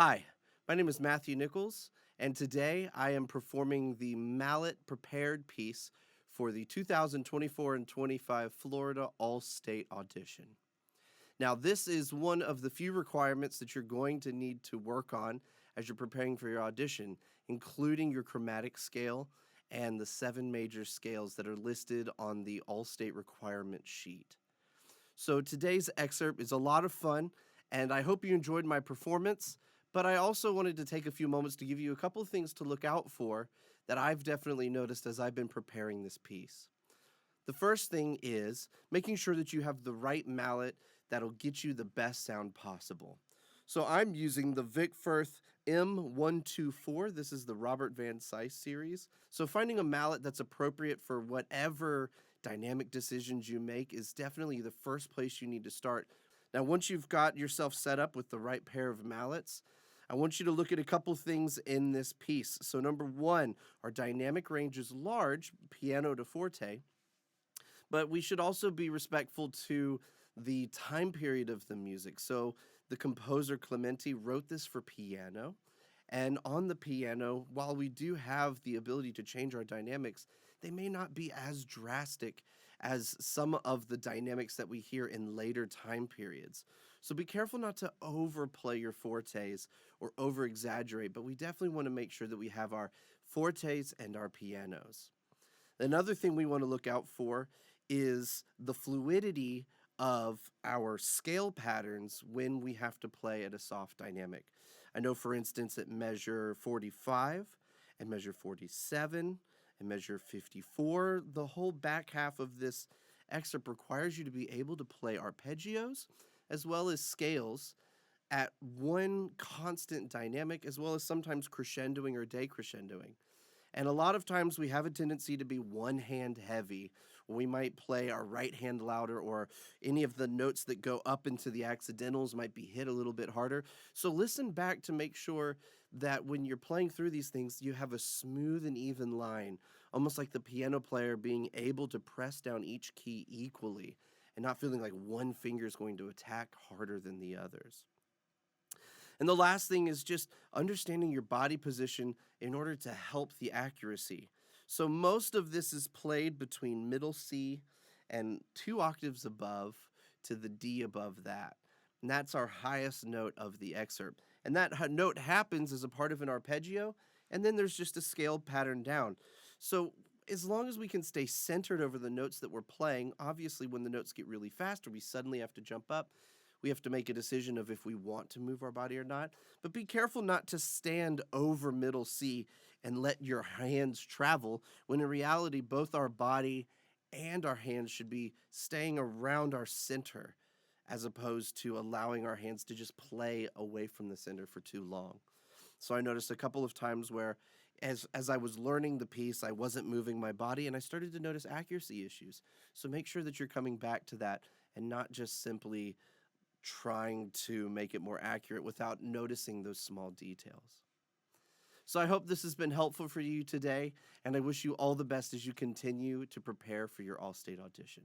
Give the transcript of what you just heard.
Hi, my name is Matthew Nichols, and today I am performing the Mallet prepared piece for the 2024 and 25 Florida All-State Audition. Now, this is one of the few requirements that you're going to need to work on as you're preparing for your audition, including your chromatic scale and the 7 major scales that are listed on the All-State requirement sheet. So today's excerpt is a lot of fun, and I hope you enjoyed my performance. But I also wanted to take a few moments to give you a couple of things to look out for that I've definitely noticed as I've been preparing this piece. The first thing is making sure that you have the right mallet that'll get you the best sound possible. So I'm using the Vic Firth M124. This is the Robert Van Cise series. So finding a mallet that's appropriate for whatever dynamic decisions you make is definitely the first place you need to start. Now, once you've got yourself set up with the right pair of mallets, I want you to look at a couple things in this piece. So number one, our dynamic range is large, piano to forte, but we should also be respectful to the time period of the music. So the composer Clementi wrote this for piano, and on the piano, while we do have the ability to change our dynamics, they may not be as drastic as some of the dynamics that we hear in later time periods. So be careful not to overplay your fortes or over exaggerate, but we definitely want to make sure that we have our fortes and our pianos. Another thing we want to look out for is the fluidity of our scale patterns when we have to play at a soft dynamic. I know, for instance, at measure 45 and measure 47 and measure 54, the whole back half of this excerpt requires you to be able to play arpeggios as well as scales at one constant dynamic, as well as sometimes crescendoing or decrescendoing. And a lot of times we have a tendency to be one hand heavy. We might play our right hand louder, or any of the notes that go up into the accidentals might be hit a little bit harder. So listen back to make sure that when you're playing through these things, you have a smooth and even line, almost like the piano player being able to press down each key equally and not feeling like one finger is going to attack harder than the others. And the last thing is just understanding your body position in order to help the accuracy. So most of this is played between middle C and 2 octaves above to the D above that. And that's our highest note of the excerpt. And that note happens as a part of an arpeggio, and then there's just a scale pattern down. So as long as we can stay centered over the notes that we're playing, obviously when the notes get really fast or we suddenly have to jump up, we have to make a decision of if we want to move our body or not. But be careful not to stand over middle C and let your hands travel, when in reality, both our body and our hands should be staying around our center, as opposed to allowing our hands to just play away from the center for too long. So I noticed a couple of times where as I was learning the piece, I wasn't moving my body, and I started to notice accuracy issues. So make sure that you're coming back to that and not just simply trying to make it more accurate without noticing those small details. So I hope this has been helpful for you today, and I wish you all the best as you continue to prepare for your All-State audition.